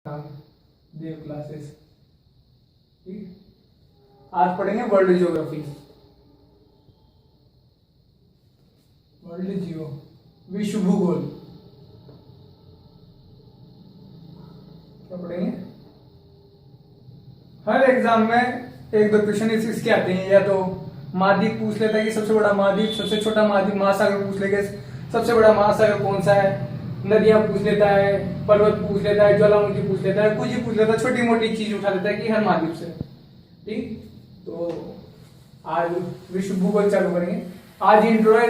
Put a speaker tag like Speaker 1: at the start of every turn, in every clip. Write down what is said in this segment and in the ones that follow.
Speaker 1: देव classes. ठीक, आज पढ़ेंगे वर्ल्ड ज्योग्राफी। वर्ल्ड जियो, विश्व भूगोल। क्या पढ़ेंगे? हर एग्जाम में एक दो क्वेश्चन इसके आते हैं। या तो महाद्वीप पूछ लेता है कि सबसे बड़ा महाद्वीप, सबसे छोटा महाद्वीप, महासागर पूछ लेगा सबसे बड़ा महासागर कौन सा है, नदियां पूछ लेता है, पर्वत पूछ लेता है, ज्वालामुखी पूछ लेता है, कुछ ही पूछ लेता है, छोटी मोटी चीज उठा लेता है कि हर महाद्वीप से। ठीक, तो आज विश्व भूगोल चालू करेंगे। आज इंट्रो है,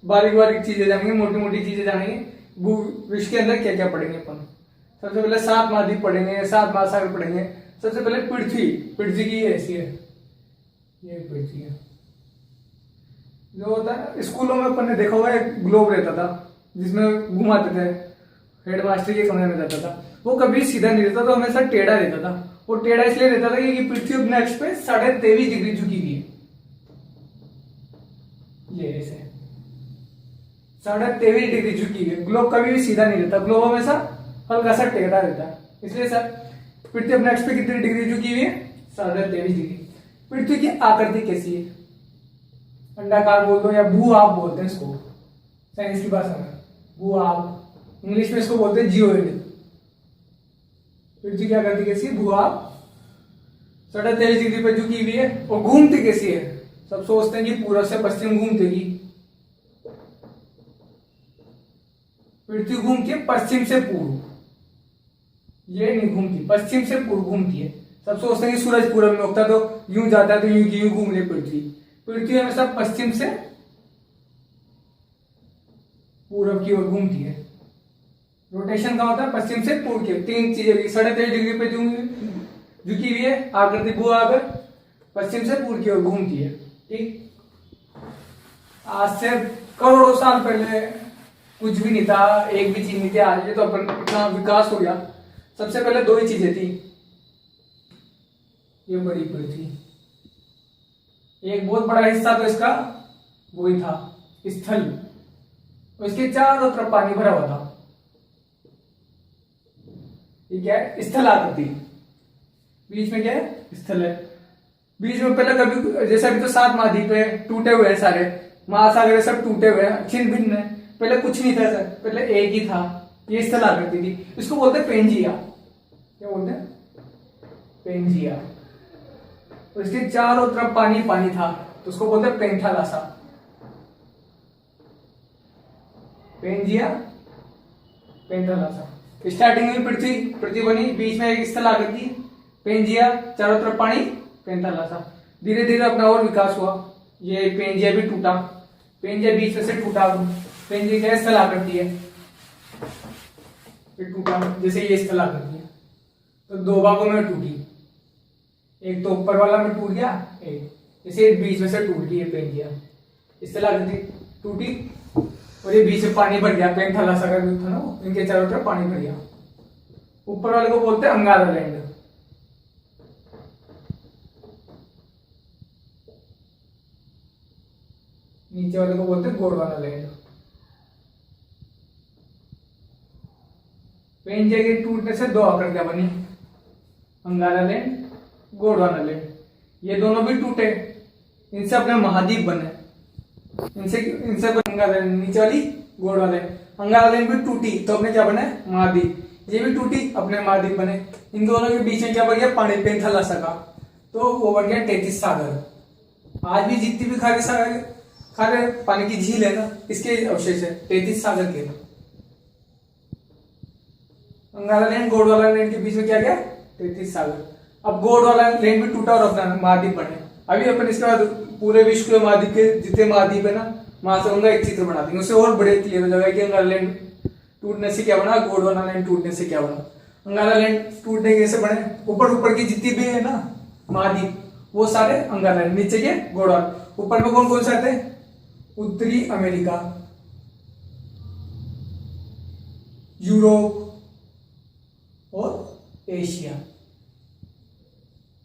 Speaker 1: बारीक बारीक चीजें जानेंगे, मोटी मोटी चीजें जानेंगे। विश्व के अंदर क्या क्या पढ़ेंगे अपन। सबसे पहले 7 महाद्वीप पढ़ेंगे, 7 महासागर पढ़ेंगे। सबसे पहले पृथ्वी, पृथ्वी की ऐसी है, ये पृथ्वी है। जो होता है स्कूलों में अपन ने देखा हुआ है, ग्लोब रहता था जिसमें घुमाते थे, हेडमास्टर के कमरे में रहता था। वो कभी सीधा नहीं रहता था, हमेशा टेढ़ा रहता था। वो टेढ़ा इसलिए रहता था कि पृथ्वी अपने अक्ष पे 23.5 डिग्री झुकी हुई है। ये ऐसे 23.5 डिग्री झुकी है। ग्लोब कभी भी सीधा नहीं रहता, ग्लोब हमेशा हल्का सा टेढ़ा रहता है। इसलिए सर पृथ्वी अपने अक्ष पे कितनी डिग्री झुकी हुई है? 23.5 डिग्री। पृथ्वी की आकृति कैसी है? अंडाकार बोल दो या भू आप बोलते हैं इसको साइंस की भाषा में, भू आप। इंग्लिश में इसको बोलते हैं जियोइड। पृथ्वी की आकृति कैसी है? भू आप 23.5 डिग्री पे झुकी हुई है। और घूमती कैसी है? सब सोचते हैं कि पूर्व से पश्चिम घूमतेगी। पृथ्वी घूमती है पश्चिम से पूर्व, ये नहीं घूमती, पश्चिम से पूर्व घूमती है। सब सोचते हैं कि सूरज पूरब में उगता तो यूं जाता है, तो यूं की यूं घूम ले पृथ्वी। पृथ्वी हमेशा पश्चिम से पूरब की ओर घूमती है। रोटेशन का होता है पश्चिम से पूर्व की। 3 चीजें, 23.5 डिग्री पे झुकी हुई है आकृति, भू आकर पश्चिम से पूर्व की ओर घूमती है। ठीक, आज से करोड़ों साल पहले कुछ भी नहीं था, एक भी चीज नहीं थी। आज तो अपन इतना विकास हो गया। सबसे पहले 2 ही चीजें थी, ये बड़ी पृथ्वी, एक बहुत बड़ा हिस्सा तो इसका वही था स्थल, और इसके चारों तरफ पानी भरा हुआ था। ये क्या है? स्थल आकृति। बीच में क्या है? स्थल है। बीच में पहले कभी, जैसे अभी तो 7 महाद्वीप है, टूटे हुए हैं सारे महासागर, सब टूटे हुए हैं, छिन्न भिन्न है। पहले कुछ नहीं था सर, पहले एक ही था, ये स्थल आकृति थी। इसको बोलते हैं पेंजिया। क्या बोलते हैं? पेंजिया। तो इसके चारों तरफ पानी पानी था, तो उसको बोलते हैं पेंथालासा। पेंजिया, पेंथालासा। स्टार्टिंग में पृथ्वी बनी, बीच में एक स्थल आकृति पेंजिया, चारों तरफ पानी पेंथालासा। धीरे धीरे अपना और विकास हुआ, ये पेंजिया भी टूटा, पेंजिया बीच में से टूटा। पेंजिया क्या स्थल आकृति है, फिर टूटा, जैसे ये स्थल आकृति है। तो 2 भागों में टूटी, एक तो ऊपर वाला में टूट गया, एक जैसे बीच में से टूट गई है पेंजिया, स्थल आकृति टूटी, और ये बीच में पानी भर गया। पेंथालासा का जो था ना, इनके चारों तरफ पानी भर गया। ऊपर वाले को बोलते हैं अंगारा लैंड, नीचे वाले को बोलते हैं गोंडवाना लैंड। पेंजिया के टूटने से 2 आकृतियां बनी, अंगारा लैंड, गोंडवाना लैंड। ये दोनों भी टूटे, इनसे अपने महाद्वीप बने। इनसे अंगारा लैंड, नीचे वाली गोंडवाना लैंड। अंगारा लैंड भी टूटी तो अपने क्या बने? महाद्वीप। ये भी टूटी, अपने महाद्वीप बने। इन दोनों के बीच में क्या बन गया? पानी, पेंथालासा का, तो वो बन गया 33 सागर। आज भी जितनी भी खारे पानी की झील है ना, इसके अवशेष है 33 सागर के। अंगारा लैंड, गोंडवाना लैंड के बीच में क्या गया? 33 सागर। अब गोंडवाना लैंड भी टूटा और अपना महाद्वीप बने। अभी अपन इसके बाद पूरे विश्व के महाद्वीप के जितने महाद्वीप है ना, वहां से उनका एक चित्र बना देंगे, उससे और बड़े क्लियर हो जाएगा कि अंगारा लैंड टूटने से क्या बना, गोंडवाना लैंड टूटने से क्या बना। अंगारा लैंड टूटने कैसे बने? ऊपर की जितनी भी है ना महाद्वीप, वो सारे अंगारा लैंड, नीचे के गोंडवाना। ऊपर में कौन कौन से आते हैं? उत्तरी अमेरिका, यूरोप और एशिया।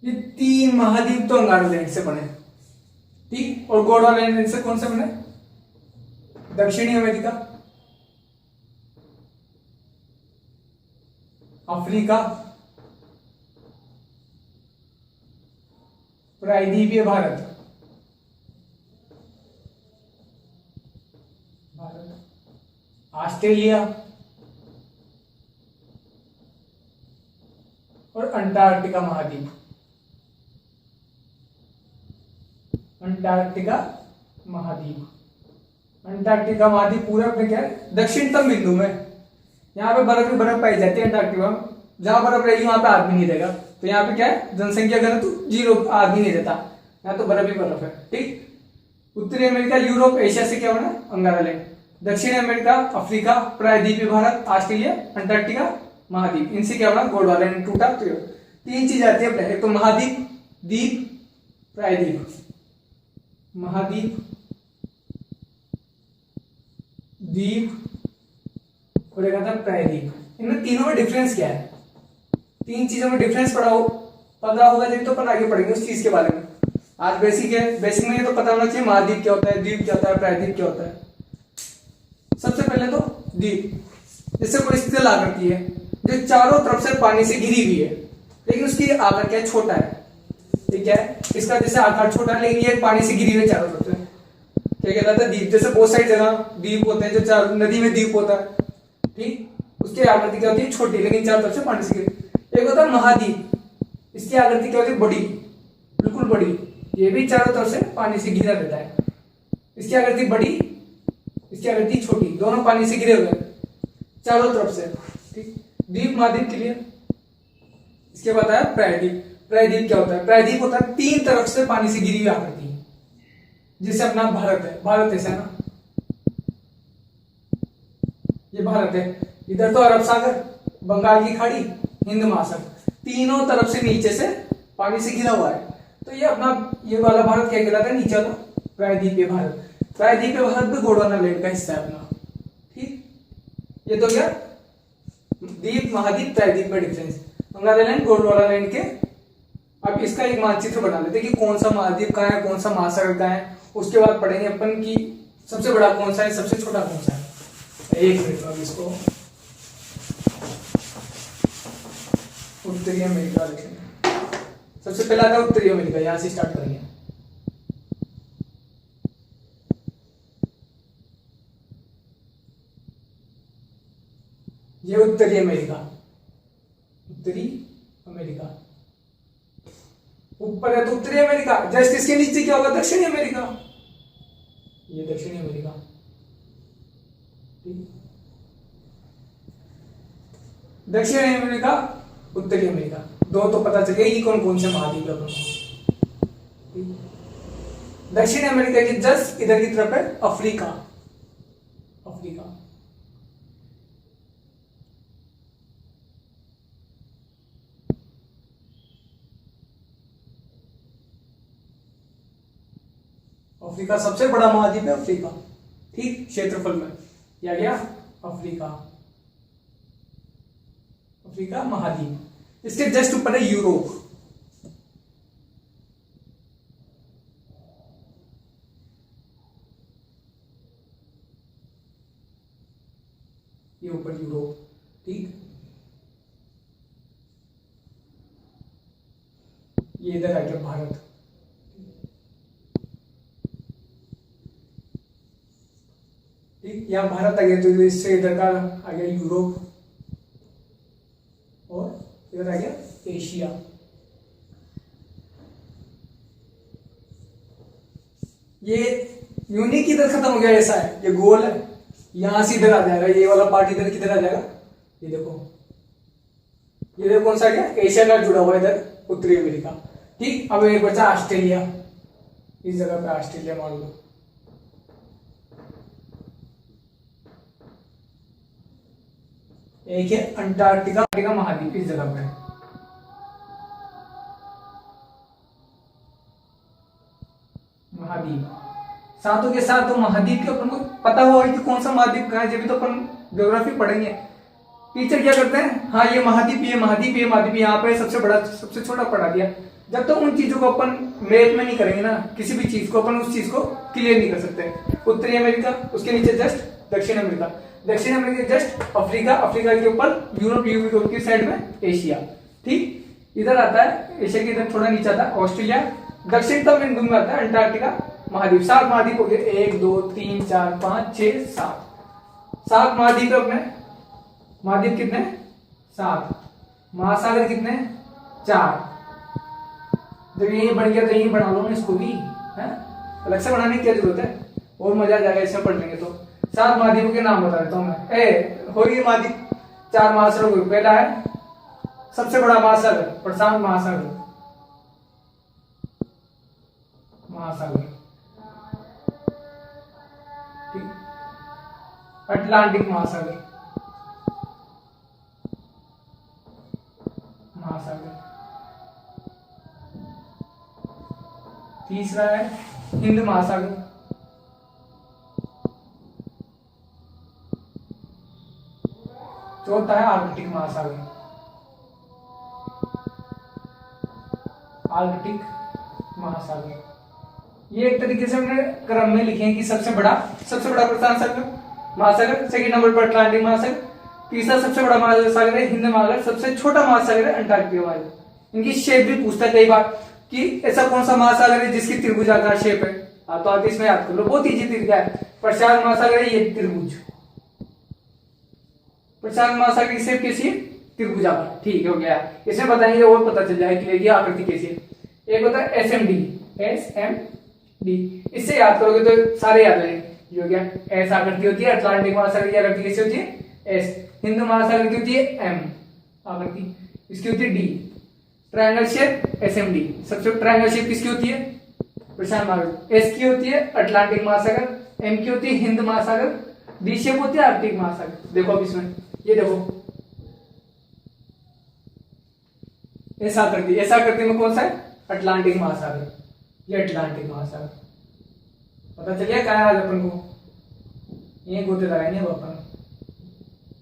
Speaker 1: ये 3 महाद्वीप तो अंगारा लैंड से बने। ठीक, और गोंडवाना लैंड से कौन से बने? दक्षिणी अमेरिका, अफ्रीका, प्रायद्वीपीय भारत, ऑस्ट्रेलिया और अंटार्कटिका महाद्वीप, अंटार्कटिका महाद्वीप। अंटार्कटिका महाद्वीप पूरा अपने क्या है, दक्षिणतम बिंदु में। यहाँ पे बर्फ ही बर्फ पाई जाती है अंटार्कटिका में। जहां बर्फ रहेगी वहां पे आदमी नहीं रहेगा, तो यहाँ पे क्या है, जनसंख्या घनत्व 0, आदमी नहीं रहता, यहाँ तो बर्फ ही बर्फ है। ठीक। उत्तरी अमेरिका, यूरोप, एशिया से क्या होना, अंगारा लैंड। दक्षिण अमेरिका, अफ्रीका, प्रायद्वीपीय भारत, ऑस्ट्रेलिया, अंटार्कटिका महाद्वीप। इनसे क्या होना, गोल्डवाना लैंड टूटा। तो 3 चीज आती है, एक तो महाद्वीप, द्वीप, प्रायद्वीप। महाद्वीप, द्वीप और एक आता है प्रायद्वीप। इनमें तीनों में डिफरेंस क्या है, 3 चीजों में डिफरेंस पता होगा जब तो अपन आगे पढ़ेंगे उस चीज के बारे में। आज बेसिक है, बेसिक में ये तो पता होना चाहिए महाद्वीप क्या होता है, द्वीप क्या होता है, प्रायद्वीप क्या होता है। सबसे पहले तो द्वीप, जिससे कोई स्थिति ला करती है जो चारों तरफ से पानी से घिरी हुई है, लेकिन उसकी आकार क्या है, छोटा है। ठीक है, इसका जैसे आकार छोटा है लेकिन ये पानी से घिरी हुई है चारों तरफ से, क्या कहलाता है, द्वीप। जैसे बहुत सारी जगह द्वीप होते हैं, जो नदी में द्वीप होता है, ठीक, उसकी आकृति क्या होती है, छोटी, लेकिन चारों तरफ से पानी से घिरी। एक होता है महाद्वीप, इसकी आकृति क्या होती है, बड़ी, बिल्कुल बड़ी, ये भी चारों तरफ से पानी से घिरा रहता है। इसकी आकृति बड़ी, इसकी आकृति छोटी, दोनों पानी से घिरे हुए चारों तरफ से। ठीक, द्वीप महाद्वीप के लिए। इसके बाद आया प्रायद्वीप। प्रायद्वीप क्या होता है, प्रायद्वीप होता है 3 तरफ से पानी से घिरी हुई आकृति, जैसे अपना भारत है, भारत ऐसा है ना, ये भारत है, इधर तो अरब सागर, बंगाल की खाड़ी, हिंद महासागर, तीनों तरफ से नीचे से पानी से घिरा हुआ है। तो ये अपना ये वाला भारत क्या कहलाता है, नीचे वाला प्रायद्वीपीय भारत। प्रायद्वीपीय भारत भी गोंडवाना लैंड का हिस्सा है अपना। ठीक, ये तो क्या, द्वीप, महाद्वीप, प्रायद्वीप में डिफरेंस। अंगारा लैंड, गोंडवाना लैंड के। अब इसका एक मानचित्र बना लेते हैं कि कौन सा महाद्वीप कहाँ है, कौन सा महासागर कहाँ है। उसके बाद पढ़ेंगे अपन की सबसे बड़ा कौन सा है, सबसे छोटा कौन सा है। एक मिनट, अब इसको उत्तरी अमेरिका लिखेंगे। सबसे पहला आता है उत्तरी अमेरिका, यहां से स्टार्ट करेंगे। ये उत्तरी अमेरिका, उत्तरी अमेरिका ऊपर है तो उत्तरी अमेरिका। जस्ट इसके नीचे क्या होगा, दक्षिणी अमेरिका, ये दक्षिणी अमेरिका। दक्षिणी अमेरिका, उत्तरी अमेरिका, दो तो पता चल गया कौन कौन से महाद्वीप है। दक्षिण अमेरिका की जस्ट इधर की तरफ है अफ्रीका, अफ्रीका। अफ्रीका सबसे बड़ा महाद्वीप है अफ्रीका। ठीक, क्षेत्रफल में क्या गया, अफ्रीका, अफ्रीका महाद्वीप। इसके जस्ट ऊपर है यूरोप, ये ऊपर यूरोप। ठीक, ये इधर आ गया भारत। ठीक, यहाँ भारत आ गया तो इससे इधर का आ गया यूरोप और इधर आ गया एशिया। ये यूनिक इधर खत्म हो गया, ऐसा है, ये गोल है, यहां से इधर आ जाएगा, ये वाला पार्ट इधर किधर आ जाएगा, ये देखो, ये देखो कौन सा आ गया, एशिया का जुड़ा हुआ इधर उत्तरी अमेरिका। ठीक, अब एक बचा ऑस्ट्रेलिया, इस जगह पे ऑस्ट्रेलिया मान लो। एक है अंटार्कटिका महाद्वीप, इस जगह पे महाद्वीप। साथों के साथ तो महाद्वीप के अपन को पता होगा कि कौन सा महाद्वीप कहाँ है, जब भी तो अपन ज्योग्राफी पढ़ेंगे। टीचर क्या करते हैं, हाँ ये महाद्वीप, ये महाद्वीप, ये महाद्वीप, यहाँ पे सबसे बड़ा सबसे छोटा पढ़ा दिया। जब तक उन चीजों को अपन मैप में नहीं करेंगे ना, किसी भी चीज को अपन उस चीज को क्लियर नहीं कर सकते। उत्तरी अमेरिका, उसके नीचे जस्ट दक्षिण अमेरिका। दक्षिण अमेरिका जस्ट अफ्रीका, अफ्रीका के ऊपर यूरोप, यूरोप की साइड में एशिया। ठीक, इधर आता है एशिया के इधर थोड़ा नीचे आता है ऑस्ट्रेलिया। दक्षिणतम बिंदु में आता है अंटार्कटिका महाद्वीप। 7 महाद्वीप हो गए, 1 2 3 4 5 6 7 महाद्वीप अपने। महाद्वीप कितने? 7। महासागर कितने? 4। जब यही बन गया तो यही बना लो ना इसको भी, है अलग से बनाने की क्या जरूरत है, और मजा आ जाएगा इसमें पढ़ लेंगे तो। 7 महाद्वीपों के नाम बता देता हूं मैं। हो गई महाद्वीप, 4 महासागर हो गए। पहला है सबसे बड़ा महासागर प्रशांत महासागर, ठीक। अटलांटिक महासागर, तीसरा है हिंद महासागर, चौथा है आर्कटिक महासागर, आर्कटिक महासागर। ये एक तरीके से हमने क्रम में लिखे हैं कि सबसे बड़ा प्रशांत सागर महासागर, सेकंड नंबर पर अटलांटिक महासागर, तीसरा सबसे बड़ा महासागर है हिंद महासागर, सबसे छोटा महासागर है अंटार्कटिका महासागर। इनकी शेप भी पूछता है कई बार कि ऐसा कौन सा महासागर है जिसकी त्रिभुजाकार शेप है। तो आप इसमें याद कर लो, बहुत इजी तरीका है। प्रशांत महासागर है ये त्रिभुज, प्रशांत महासागर की शेप कैसी है? त्रिभुजाकार। ठीक हो गया, इसमें बताएंगे और पता चल जाएगा क्लियर आकृति कैसी है। एक होता है SMD, SMD, इससे याद करोगे तो सारे याद रहेंगे। ये हो गया, एस आकृति होती है। अटलांटिक महासागर की आकृति कैसी होती है? एस। हिंद महासागर की होती है M आकृति, इसकी होती है D। ट्रायंगल शेप SMD, सबसे ट्रायंगल शेप किसकी होती है? प्रशांत महासागर। S की होती है अटलांटिक महासागर, M की होती है हिंद महासागर, D शेप होती है आर्कटिक महासागर। देखो अब इसमें ये देखो एस आकृति में कौन सा है? अटलांटिक महासागर। ये अटलांटिक महासागर पता चल गया क्या है आज अपन को, ये गोते लगाएंगे अब अपन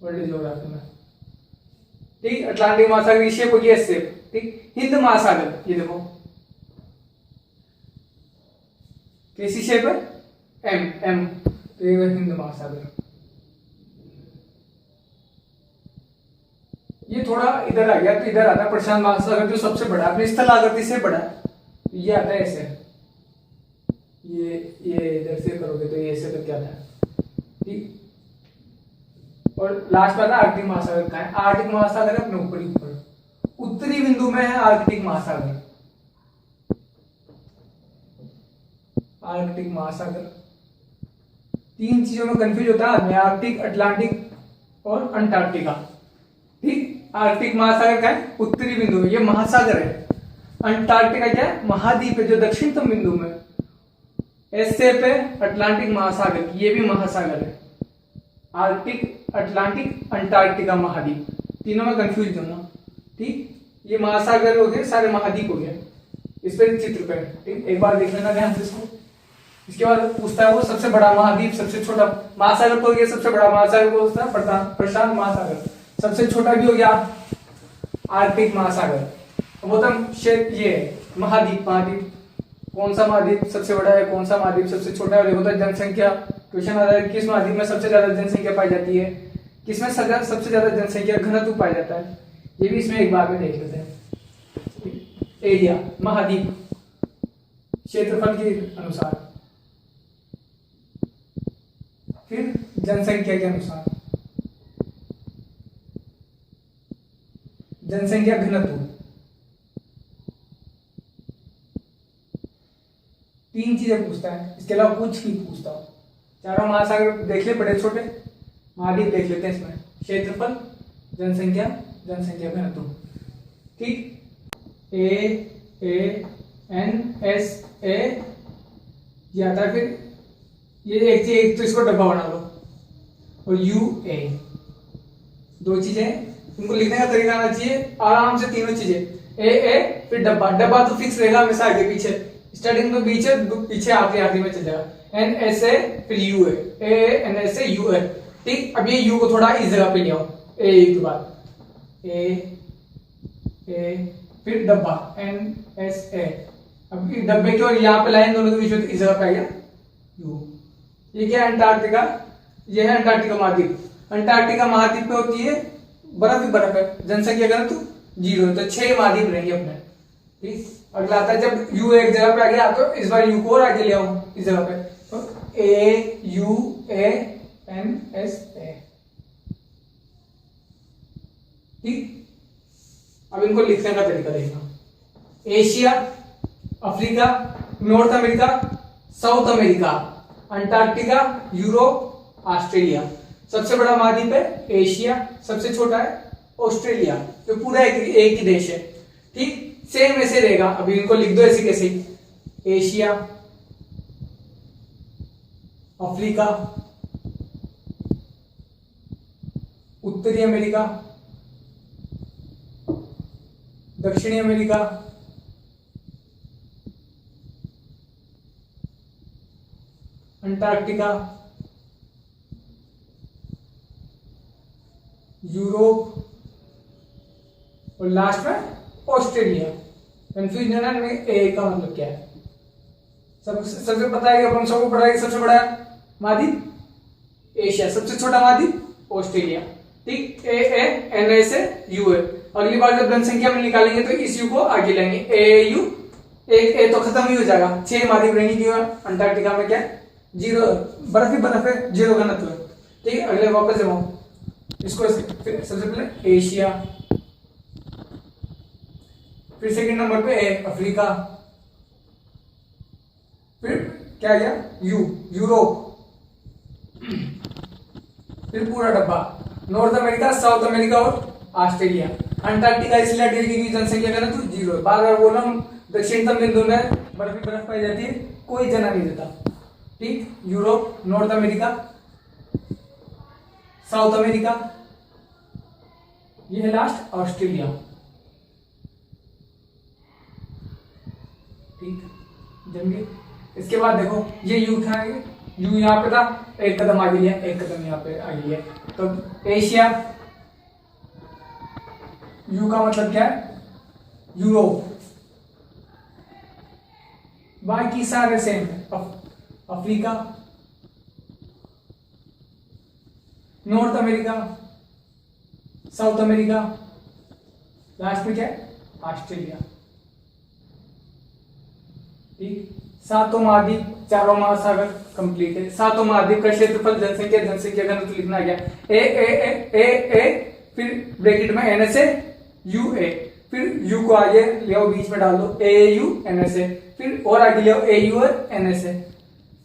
Speaker 1: वर्ल्ड ज्योग्राफी में। ठीक, अटलांटिक महासागर की शेप होगी एस शेप। ठीक, हिंद महासागर ये देखो कैसी शेप है? M, तो ये हिंद महासागर। ये थोड़ा इधर आ गया तो इधर आता है प्रशांत महासागर जो सबसे बड़ा अपनी स्थल आकृति से बड़ा है, ये आता है ऐसे। ये इधर से करोगे तो ये ऐसे करके आता है। ठीक, और लास्ट में आता है आर्कटिक महासागर। का है आर्कटिक महासागर है अपने ऊपर उत्तरी बिंदु में है आर्कटिक महासागर। आर्कटिक महासागर 3 चीजों में कंफ्यूज होता है आदमी, आर्कटिक, अटलांटिक और अंटार्कटिका। ठीक, आर्कटिक महासागर का है उत्तरी बिंदु में, ये महासागर है। अंटार्कटिका क्या है? महाद्वीप है जो दक्षिणतम बिंदु में। एस शेप है अटलांटिक महासागर, ये भी महासागर है। आर्कटिक, अटलांटिक, अंटार्कटिका महाद्वीप, तीनों में कंफ्यूज होना। ठीक, ये महासागर हो गए, सारे महाद्वीप हो गए। इस पर चित्र पे ठीक एक बार देख लेना ध्यान से इसको। इसके बाद पूछता है वो सबसे बड़ा महाद्वीप, सबसे छोटा महासागर तो हो गया, सबसे बड़ा महासागर पूछता है प्रशांत महासागर। सबसे छोटा भी हो गया आर्कटिक महासागर। बोतम क्षेत्र ये महाद्वीप कौन सा महाद्वीप सबसे बड़ा है, कौन सा महाद्वीप सबसे छोटा है। देखो तो जनसंख्या क्वेश्चन आ रहा है, किस महाद्वीप में सबसे ज्यादा जनसंख्या पाई जाती है, किसमें सबसे ज्यादा जनसंख्या घनत्व पाया जाता है, ये भी इसमें एक बार में देख लेते हैं। एरिया महाद्वीप क्षेत्रफल के अनुसार, फिर जनसंख्या के अनुसार, जनसंख्या घनत्व, 3 चीजें पूछता है। इसके अलावा कुछ नहीं पूछता। चारों महासागर देख ले, बड़े छोटे महाद्वीप देख लेते हैं इसमें, क्षेत्रफल, जनसंख्या, जनसंख्या घनत्व। ठीक, A ये आता है। फिर ये एक तो इसको डब्बा बना लो, और UA, 2 चीजें तुमको लिखने का तरीका आना चाहिए आराम से। तीनों चीजें A फिर डब्बा तो फिक्स रहेगा हमेशा आगे पीछे, स्टार्टिंग में पीछे आखिरी में चल जाएगा। NSA फिर UA, NSA UA। ठीक, अब ये U को थोड़ा इस जगह पे ले आओ, A के बाद A फिर डब्बा NSA। अब डब्बे की और यहाँ पे लाइन दोनों के बीच इस जगह पे आ गया U। ये क्या है? अंटार्कटिका, ये है अंटार्कटिका महाद्वीप। अंटार्कटिका महाद्वीप पे होती है, बर्फ ही बर्फ है, जनसंख्या घनत्व 0 है, तो 6 महाद्वीप रहेंगे अपने। ठीक, अगला आता है जब यू एक जगह पे आ गया तो इस बार यू को और आगे ले आऊं इस जगह पे, तो A U A N S A. ठीक, अब इनको लिखने का तरीका देखना। Asia, Africa, North America, South America, Antarctica, Europe, Australia. सबसे बड़ा महाद्वीप है एशिया, सबसे छोटा है ऑस्ट्रेलिया, तो पूरा एक ही देश है। ठीक, सेम ऐसे रहेगा, अभी इनको लिख दो ऐसे कैसे, एशिया, अफ्रीका, उत्तरी अमेरिका, दक्षिणी अमेरिका, अंटार्कटिका, यूरोप और लास्ट में ऑस्ट्रेलिया। कंफ्यूजन है ना, ए का मतलब क्या है? सबसे पता है कि अपन सबको पढ़ा है सबसे बड़ा महाद्वीप एशिया, सबसे छोटा महाद्वीप ऑस्ट्रेलिया। ठीक, ए ए एन ए से यू है। अगली बार जब जनसंख्या में निकालेंगे तो इस यू को आगे लेंगे, ए यू, एक ए तो खत्म ही हो जाएगा, 6 महाद्वीप रहेंगे, क्यों? अंटार्कटिका में क्या है? 0 बर्फ ही बर्फ है, 0 घनत्व है। ठीक है, अगले वापस जाओ इसको, सबसे पहले एशिया, फिर सेकंड नंबर पे ए अफ्रीका, फिर क्या गया यू यूरोप, फिर पूरा डब्बा नॉर्थ अमेरिका, साउथ अमेरिका और ऑस्ट्रेलिया। अंटार्कटिका इसलिए हटी क्योंकि जनसंख्या का तो 0 है। बार बार बोल रहा हूँ, दक्षिणतम बिंदु में बर्फ ही बर्फ पाई जाती है, कोई जना नहीं देता। ठीक, Europe, north America, South America, ये है लास्ट ऑस्ट्रेलिया। ठीक, जमगे। इसके बाद देखो ये यू था, यू यहाँ पे था, एक कदम आगे लिया, एक कदम यहाँ पे आगे लिया, तो एशिया, यू का मतलब क्या है? यूरोप, बाकी सारे same. Africa, North America, South America, last में क्या है? ऑस्ट्रेलिया। ठीक, 7 महाद्वीप, 4 महासागर कंप्लीट है। 7 महाद्वीप का क्षेत्रफल, जनसंख्या घनत्व लिखना गया ए ए ए ए ए, फिर ब्रैकेट में एन एस ए यू ए, फिर यू को आगे ले आओ, बीच में डाल दो ए यू एन एस ए, फिर और आगे ले आओ ए यू और एन एस ए।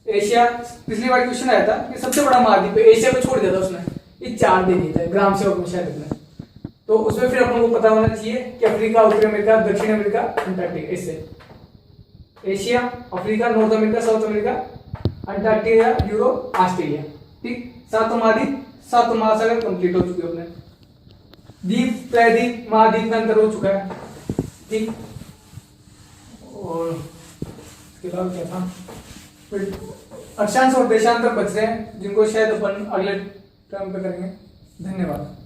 Speaker 1: एशिया, पिछली बार क्वेश्चन आया था कि सबसे बड़ा महाद्वीप, एशिया को छोड़ दिया था उसने, ये 4 दे दिया था ग्राम सेवक में शायद में, तो उसमें फिर अपन को पता होना चाहिए कि अफ्रीका, उत्तरी अमेरिका, दक्षिण अमेरिका, अंटार्कटिका, इससे Asia, Africa, North America, South America, Antarctica, Europe, Australia. ठीक, 7 महाद्वीप, 7 महासागर कंप्लीट हो चुके अपने। द्वीप, प्रायद्वीप, महाद्वीप का अंतर हो चुका है। ठीक, और इसके बाद क्या था, फिर अक्षांश और देशांतर बच रहे हैं, जिनको शायद अपन अगले टर्म पे करेंगे। धन्यवाद।